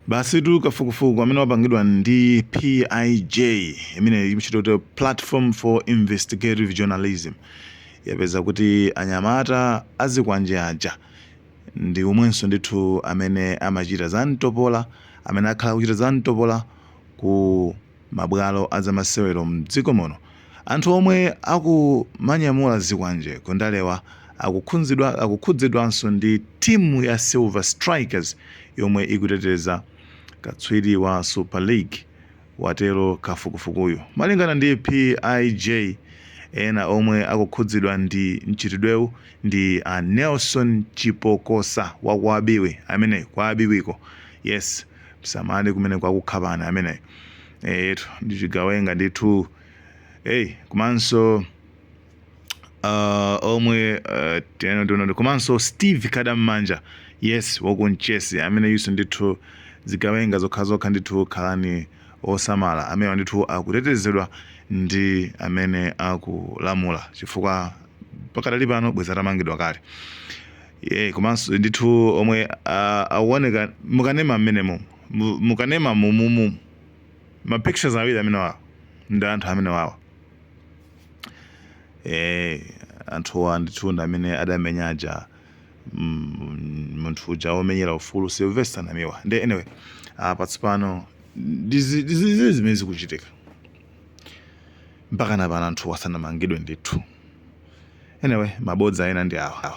Basi tu kafukufuku amene wapangidwa ndi PIJ imene imachita Platform for Investigative Journalism. Yapeza kuti anyamata azikwanje aja ndi umwenso ndithu amene amachita za mtopola, amene akhala kuchita za mtopola ku mabwalo azamasewero mdziko muno. Anthu omwe akumanyamula zikwanje kundalewa akukhudzidwanso ndi timu ya Silver Strikers yomwe ikuteteza katswiri wa Super League, watero kafukufukuyo. Malingana ndi PIJ, ena omwe akukhudzidwa ndi mchitidwewu ndi Nelson Chipokosa wa Kwabiwe, amene Kwabiwiko. Yes, msamali kumene kwakukhabana amene. Ndi chigawenga ndithu. Kumanso omwe kumanso Steve Kadamanja, yes, wakunchesi amene yuso ndithu zigawenga zokha ndithu khalani osamala, amene ndithu akutetezedwa ndi amene akulamula chifukwa pakadali pano bweza tamangidwa kale. Kumanso ndithu omwe aoneka mukanema mmenemo, mukanema mumumu ma pictures awiri amene wawo ndi anthu amene wawo. Anthuwa ndithu ndi amene adamenyaja munthu uja womenyera ufulu Sylvester Namiwa. Ndi anyway, patsopano dizi zimene zikuchitika mpaka na anthu asanamangidwe ndithu. Anyway, mabodza ena ndi awa.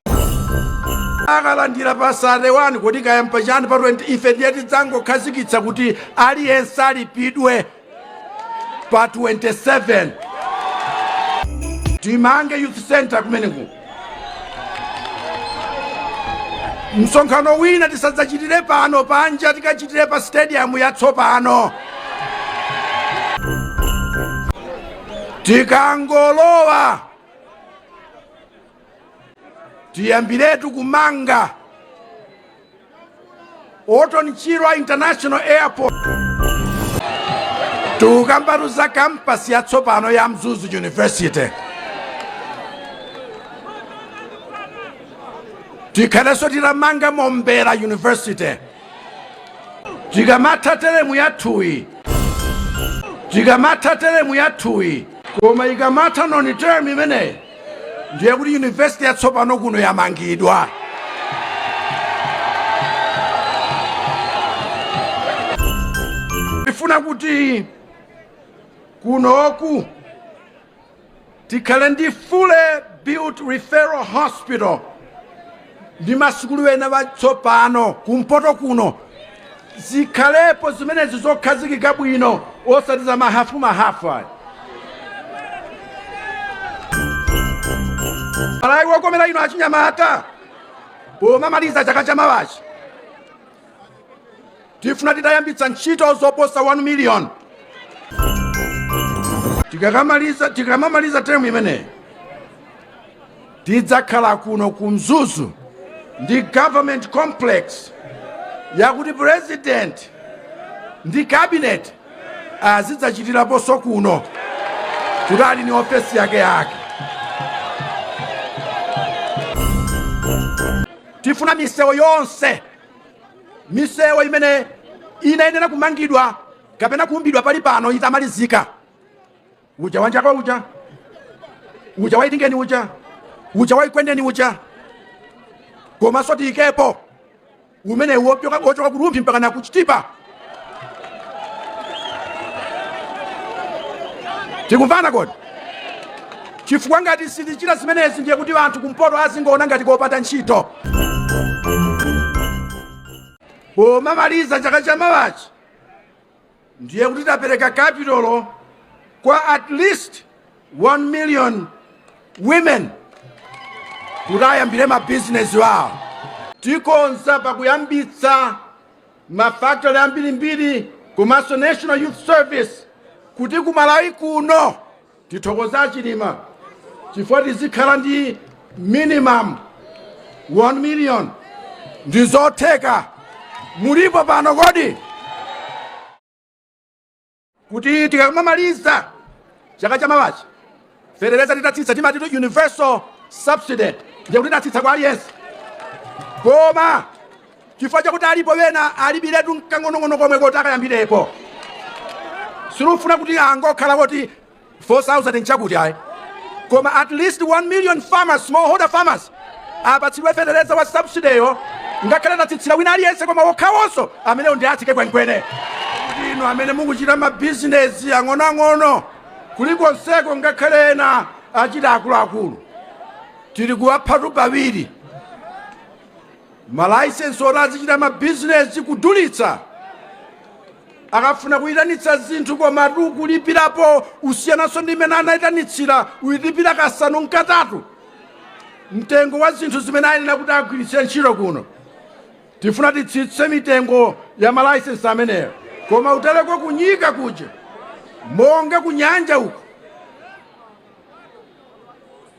Akalandira pasade wani kuti kayamba chani pa 20 ife ndiyeti dzango khazikitsa kuti aliyense alipidwe pa 27 timange youth center kumeneku. Msonkhano wina tisadzachitire pano panja, tikachitire pa stadium yatsopano. Tikangolowa tiyambiretu kumanga Orton Chirwa International Airport, tukambatuza campus yatsopano ya Mzuzu University. Tikaleso tiramanga Mombera University. Tikamata teremu yathuyi koma ikamata noni term imene ndiye kuti university yatsopano kuno yamangidwa. Ifuna kuti kunoku tikhale ndi fully built referral hospital ndi masukulu ena watsopano kumpoto kuno. Zikhalepo zimenezi zokhazikika bwino osati za mahafu. Alayi wakomera ino achinyamata pomamaliza chaka cha mawachi tifuna titayambitsa ntchito zoposa 1 million. Tikamamaliza term imene tidzakhala kuno ku Mzuzu ndi government complex yakuti president ndi cabinet azidzachitiraponso kuno kuti ali ni ofesi yake. Tifuna misewu yonse, misewu imene inayenera kumangidwa kapena kuumbidwa pali pano itamalizika. Uja wanjako uja waitingeni uja waikwendeni komanso tiyikepo umene wochoka kulumpi mpaka na kuchitipa. Tikumvana kodi? Chifukwa ngati sitichita zimenezi ndiye kuti anthu kumpoto azingoona ngati kopata ntchito. Pomamaliza chaka cha mawachi ndiye kuti tapereka capital kwa at least 1 million women kuti ayambire mabizinesi wawo. Tikonza pakuyambitsa mafactory ambirimbiri komanso National Youth Service kuti kumalawi kuno tithokoza chilima chifukwa tizikhala ndi minimum 1 million. Ndizotheka. Mulipo pano kodi? Kuti tikamamaliza chaka cha mawachi federeza titatsitsa timati universal subsidy ndiye kuti tatsitsa kwa aliyense. Koma chifukwa chakuti alipo wena alibiretu mkang'onong'ono komwe koti akayambirepo. Silufuna kuti angokhala kuti 4,000 nchakuti ayi. Koma at least 1 million farmers, smallholder farmers, apatsidwe fetereza wa subsidy ngakhale natsitsira wina aliyense koma wokhawonso amenewo ndi atike kwenikweni. Inu amene mukuchita mabizinesi ang'onoang'ono kulikonseko ngakhale ena achita akuluakulu, tili kuwaphatu pawiri. Malaisensi oti azichita mabizinesi kudulitsa akafuna kuyitanitsa zinthu koma kulipirapo usiyananso ndi imene anayitanitsira uyilipira kasanu nkatatu mtengo wa zinthu zimene ayenera kuti agwiritse ntchito kuno. Tifuna titsitse mitengo ya malaisensi ameneyo, koma utaleko kunyika kuja monga kunyanja uko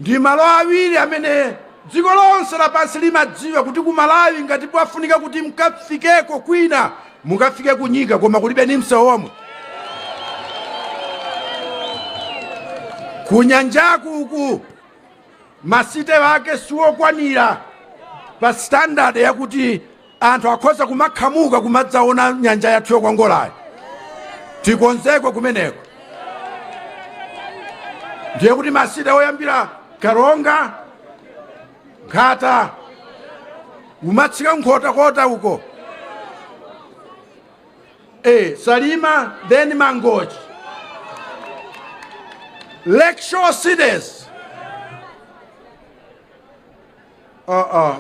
ndi malo awiri amene dziko lonse lapansi limadziwa kuti ku Malawi ngati pafunika kuti mkafikeko kwina mukafike kunyika, koma kulibe ni msewu omwe. Kunyanjaku uku masite wake siwokwanira pa standard yakuti anthu akhoza kumakhamuka kumadzaona nyanja yathu yokwangolayi. Tikonzeko kumeneko. Ndiye kuti masite oyambira Karonga, Nkhata, umatsika Nkhotakota uko, Salima, then Mangochi, Lakeshore cities,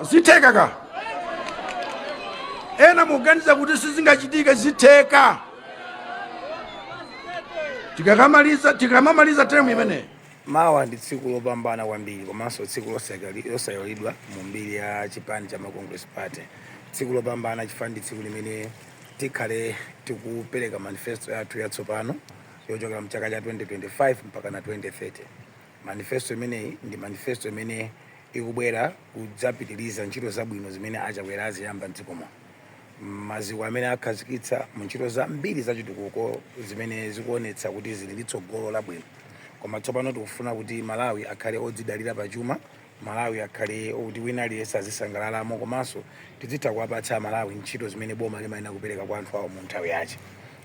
ziteka. Ena muganiza kuti sizingachitika ziteka. Tikamamaliza term imene. Mawa ndi tsiku lopambana kwambiri komanso tsiku losayolidwa mu mbiri ya chipani cha Congress Party. Tsiku lopambana chifukwa ndi tsiku limene tikhale tikupereka manifesto yathu yatsopano yochokera mu chaka cha 2025 mpaka na 2030. Manifesto imeneyi ndi manifesto imene ikubwera kudzapitiriza ntchito zabwino zimene achakwera aziyamba mdzikomo. Maziko amene akhazikitsa mu ntchito zambiri zachitukuko zimene zikuonetsa kuti zili ndi tsogolo labwino. Koma tsopano tikufuna kuti Malawi akhale odzidalira pachuma, Malawi akhale kuti wina aliyense azisangalalamo, komanso tizitha kuwapatsa Malawi ntchito zimene boma limayenera kupereka kwa anthu awo mu nthawi yace.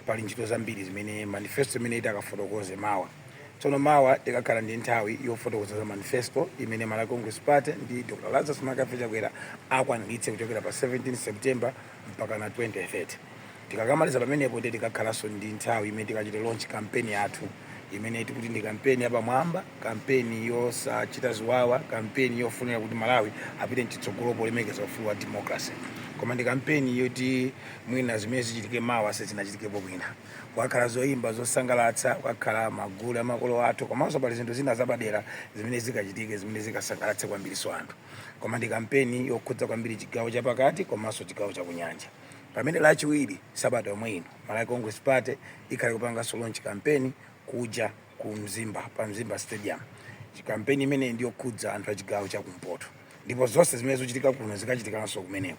Pali ntchito zambiri zimene manifesto imene itakafotokoze mawa. Tsono mawa tikakhala ndi nthawi yofotokoza manifesto imene Malawi Congress Party ndi Dr. Lazarus Makafe Chakwera akwaniritse kuchokera pa 17 September mpaka na 2030. Tikakamaliza pamenepo ndi tikakhalanso ndi nthawi imene tikachite launch campaign yathu imene tikuti ndi kampeni yapamwamba, kampeni yosachita ziwawa, kampeni yofunira kuti Malawi apite mchitsogolo polemekeza ufulu wa democracy. Koma ndi kampeni yoti mwina zimene zichitike mawa sizinachitikepo kwina. Kwakhala zoyimba zosangalatsa, kwakhala magulu amakolo athu, komanso pali zinthu zina zapadera zimene zikachitike zimene zikasangalatse kwambiriso anthu. Koma ndi kampeni yokhudza kwambiri chigawo chapakati komanso chigawo chakunyanja. Pamene lachiwiri sabata yomwe ino Malawi Congress Party ikhale kupanga launch campaign kuja ku Mzimba, pa Mzimba Stadium. Kampeni imene ndiyo khudza anthu achigawo chakumpoto. Ndipo zonse zimene zochitika kuno zikachitikanso kumeneko.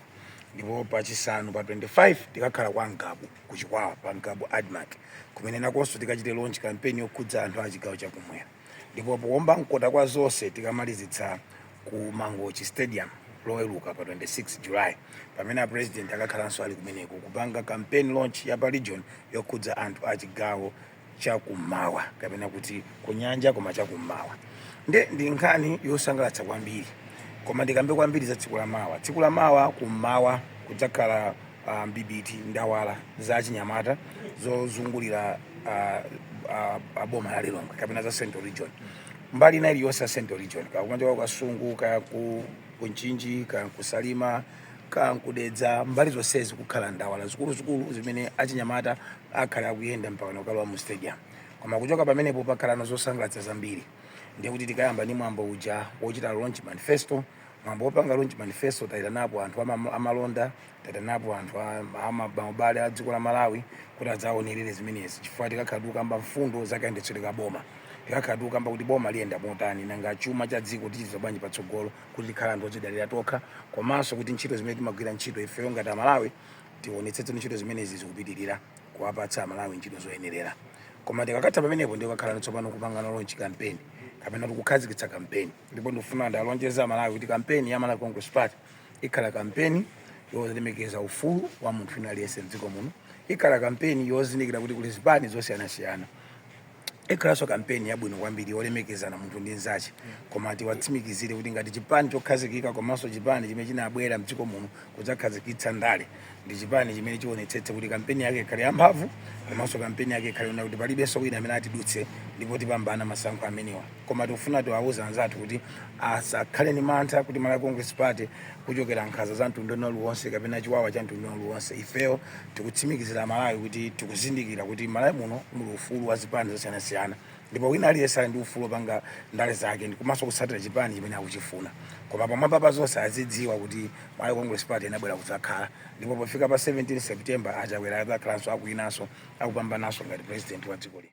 Ndipo pa chisanu pa 25 tikakhala kwa Ngabu kuchikwawa pa Ngabu Admark kumene nakonso tikachite launch campaign yokhudza anthu achigawo chakumwera. Ndipo kuomba mkota kwa zonse tikamalizitsa ku Mangochi Stadium loweruka pa 26 July pamene president akakhalanso ali kumeneko kupanga campaign launch ya pa region yokhudza anthu achigawo chakumawa kapena kuti kunyanja koma chakumawa. Ndi nkhani yosangalatsa kwambiri. Koma ndikambe kwambiri za tsiku la mawa. Tsiku la mawa kumawa kudzakhala mbibiti ndawala za Chinyamata zozungulira boma la Lilongwe kapena za Central Region. Mbali ina iliyonse ya Central Region kakumanjoka kwa Sungu, kaya ku Nchinji, kaya ku Salima, kaya kudedza, mbali zonsezi kukhala ndawala zikulu zimene Achinyamata akhala akuyenda mpaka nokalowa mu stadium. Koma kuchoka pamenepo pakhala zosangalatsa zambiri. Ndiye kuti tikayamba ni mwambo uja wochita launch manifesto. Mwambo wopanga launch manifesto taitanapo anthu amalonda, taitanapo anthu amabale a dziko la Malawi kuti adzaonerere zimenezi. Chifukwa tikakhala tikukamba mfundo zakayendetsedwe ka boma. Tikakhala tikukamba kuti boma liyenda motani nanga chuma cha dziko tichiza bwanji patsogolo kuti tikhala anthu odzidalira tokha, komanso kuti ntchito zimene timagwira ntchito ifeyo ngati Malawi tionetsetse ntchito zimenezi zikupitirira kuwapatsa Malawi ntchito zoyenerera. Koma tikakatha pamenepo ndiyo kakhala tsopano kupanga launch campaign kapena kukhazikitsa campaign. Ndipo ndifuna ndalonjeza Malawi kuti campaign ya Malawi Congress Party ikhala campaign yolemekeza ufulu wa munthu ina aliyense mdziko muno. Ikhala kampeni yozindikira kuti kuli zipani zosiyanasiyana. Ikhalanso kampeni yabwino kwambiri yolemekezana munthu ndi nzache, koma tiwatsimikizire kuti ngati chipani chokhazikika komanso chipani chimene chinabwera mdziko muno kudzakhazikitsa ndale ndi chipani chimene chionetsetse kuti kampeni yake ikhale yamphamvu, komanso kampeni yake ikhale kuti palibenso wina amene atidutse ndipo tipambana masankho amenewa. Koma tikufuna tiwawuze anzathu kuti asakhale ni mantha kuti Malawi Congress Party kuchokera nkhanza za mtundu uliwonse kapena chiwawa cha mtundu uliwonse. Ifeyo tikutsimikizira Malawi kuti tikuzindikira kuti Malawi muno muli ufulu wa zipani zosiyanasiyana, ndipo wina aliyense ali ndi ufulu opanga ndale zake komanso kutsatira chipani chimene akuchifuna. Koma pamwamba pa zonse azidziwa kuti Malawi Congress Party inabwera kudzakhala, ndipo pofika pa 17 September achakwera adzakhalanso akuyinanso akupambananso ngati president wa dziko lino.